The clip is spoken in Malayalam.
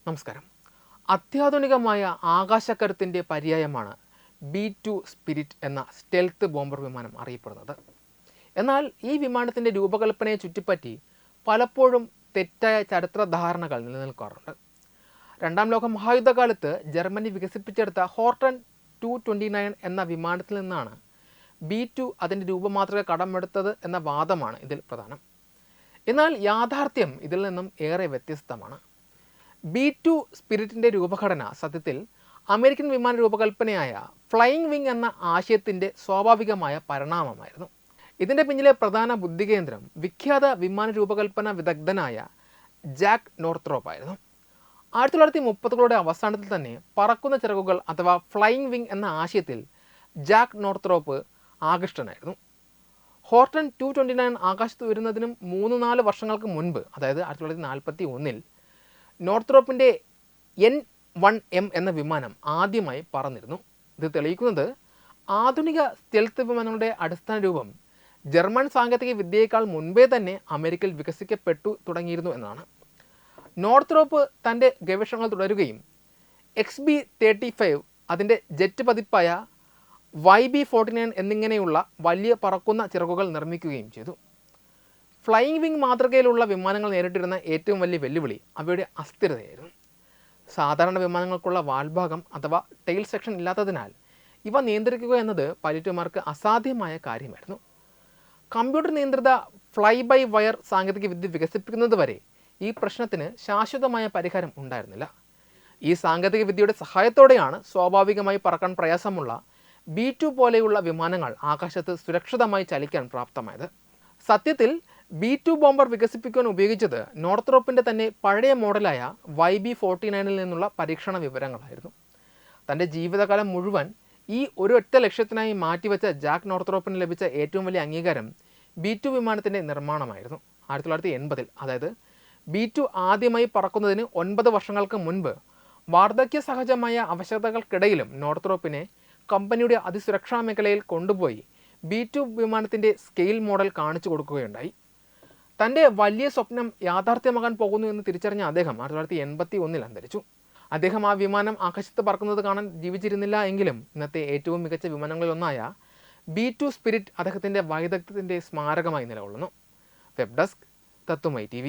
നമസ്കാരം. അത്യാധുനികമായ ആകാശക്കരുത്തിൻ്റെ പര്യായമാണ് B-2 സ്പിരിറ്റ് എന്ന സ്റ്റെൽത്ത് ബോംബർ വിമാനം അറിയപ്പെടുന്നത്. എന്നാൽ ഈ വിമാനത്തിൻ്റെ രൂപകൽപ്പനയെ ചുറ്റിപ്പറ്റി പലപ്പോഴും തെറ്റായ ചരിത്രധാരണകൾ നിലനിൽക്കാറുണ്ട്. രണ്ടാം ലോക മഹായുദ്ധകാലത്ത് ജർമ്മനി വികസിപ്പിച്ചെടുത്ത ഹോർട്ടൺ 229 എന്ന വിമാനത്തിൽ നിന്നാണ് B-2 അതിൻ്റെ രൂപമാതൃക കടമെടുത്തത് എന്ന വാദമാണ് ഇതിൽ പ്രധാനം. എന്നാൽ യാഥാർത്ഥ്യം ഇതിൽ നിന്നും ഏറെ വ്യത്യസ്തമാണ്. B-2 സ്പിരിറ്റിൻ്റെ രൂപഘടന സത്യത്തിൽ അമേരിക്കൻ വിമാന രൂപകൽപ്പനയായ ഫ്ലൈയിങ് വിങ് എന്ന ആശയത്തിൻ്റെ സ്വാഭാവികമായ പരിണാമമായിരുന്നു. ഇതിൻ്റെ പിന്നിലെ പ്രധാന ബുദ്ധികേന്ദ്രം വിഖ്യാത വിമാന രൂപകൽപ്പന വിദഗ്ധനായ ജാക്ക് നോർത്രോപ്പ് ആയിരുന്നു. 1930കളുടെ അവസാനത്തിൽ തന്നെ പറക്കുന്ന ചിറകുകൾ അഥവാ ഫ്ലൈയിങ് വിങ് എന്ന ആശയത്തിൽ ജാക്ക് നോർത്രോപ്പ് ആകൃഷ്ടനായിരുന്നു. ഹോർട്ടൺ 229 ആകാശത്ത് വരുന്നതിനും 3-4 വർഷങ്ങൾക്ക് മുൻപ്, അതായത് 1941-ൽ നോർത്രോപ്പിൻ്റെ N-1M എന്ന വിമാനം ആദ്യമായി പറന്നിരുന്നു. ഇത് തെളിയിക്കുന്നത് ആധുനിക സ്റ്റെൽത്ത് വിമാനങ്ങളുടെ അടിസ്ഥാന രൂപം ജർമ്മൻ സാങ്കേതിക വിദ്യയേക്കാൾ മുൻപേ തന്നെ അമേരിക്കയിൽ വികസിക്കപ്പെട്ടു തുടങ്ങിയിരുന്നു എന്നാണ്. നോർത്രോപ്പ് തൻ്റെ ഗവേഷണങ്ങൾ തുടരുകയും XB-35 അതിൻ്റെ ജെറ്റ് പതിപ്പായ YB-49 എന്നിങ്ങനെയുള്ള വലിയ പറക്കുന്ന ചിറകുകൾ നിർമ്മിക്കുകയും ചെയ്തു. ഫ്ലൈയിങ് വിങ് മാതൃകയിലുള്ള വിമാനങ്ങൾ നേരിട്ടിരുന്ന ഏറ്റവും വലിയ വെല്ലുവിളി അവയുടെ അസ്ഥിരതയായിരുന്നു. സാധാരണ വിമാനങ്ങൾക്കുള്ള വാൽഭാഗം അഥവാ ടെയിൽ സെക്ഷൻ ഇല്ലാത്തതിനാൽ ഇവ നിയന്ത്രിക്കുക എന്നത് പൈലറ്റുമാർക്ക് അസാധ്യമായ കാര്യമായിരുന്നു. കമ്പ്യൂട്ടർ നിയന്ത്രിത ഫ്ലൈ ബൈ വയർ സാങ്കേതിക വിദ്യ വികസിപ്പിക്കുന്നതുവരെ ഈ പ്രശ്നത്തിന് ശാശ്വതമായ പരിഹാരം ഉണ്ടായിരുന്നില്ല. ഈ സാങ്കേതിക വിദ്യയുടെ സഹായത്തോടെയാണ് സ്വാഭാവികമായി പറക്കാൻ പ്രയാസമുള്ള B-2 പോലെയുള്ള വിമാനങ്ങൾ ആകാശത്ത് സുരക്ഷിതമായി ചലിക്കാൻ പ്രാപ്തമായത്. സത്യത്തിൽ B-2 ബോംബർ വികസിപ്പിക്കുവാൻ ഉപയോഗിച്ചത് നോർത്രോപ്പിൻ്റെ തന്നെ പഴയ മോഡലായ YB-49 നിന്നുള്ള പരീക്ഷണ വിവരങ്ങളായിരുന്നു. തൻ്റെ ജീവിതകാലം മുഴുവൻ ഈ ഒരൊറ്റ ലക്ഷ്യത്തിനായി മാറ്റിവെച്ച ജാക്ക് നോർത്രോപ്പിന് ലഭിച്ച ഏറ്റവും വലിയ അംഗീകാരം B-2 വിമാനത്തിൻ്റെ നിർമ്മാണമായിരുന്നു. 1980-ൽ, അതായത് B-2 ആദ്യമായി പറക്കുന്നതിന് 9 വർഷങ്ങൾക്ക് മുൻപ് വാർദ്ധക്യ സഹജമായ അവശതകൾക്കിടയിലും നോർത്രോപ്പിനെ കമ്പനിയുടെ അതിസുരക്ഷാ മേഖലയിൽ കൊണ്ടുപോയി B-2 വിമാനത്തിൻ്റെ സ്കെയിൽ മോഡൽ കാണിച്ചു കൊടുക്കുകയുണ്ടായി. തൻ്റെ വലിയ സ്വപ്നം യാഥാർത്ഥ്യമാകാൻ പോകുന്നു എന്ന് തിരിച്ചറിഞ്ഞ അദ്ദേഹം 1981-ൽ അന്തരിച്ചു. അദ്ദേഹം ആ വിമാനം ആകാശത്ത് പറക്കുന്നത് കാണാൻ ജീവിച്ചിരുന്നില്ല എങ്കിലും ഇന്നത്തെ ഏറ്റവും മികച്ച വിമാനങ്ങളിലൊന്നായ B-2 സ്പിരിറ്റ് അദ്ദേഹത്തിൻ്റെ വൈദഗ്ധ്യത്തിൻ്റെ സ്മാരകമായി നിലകൊള്ളുന്നു. വെബ് ഡെസ്ക് തത്വമൈ TV.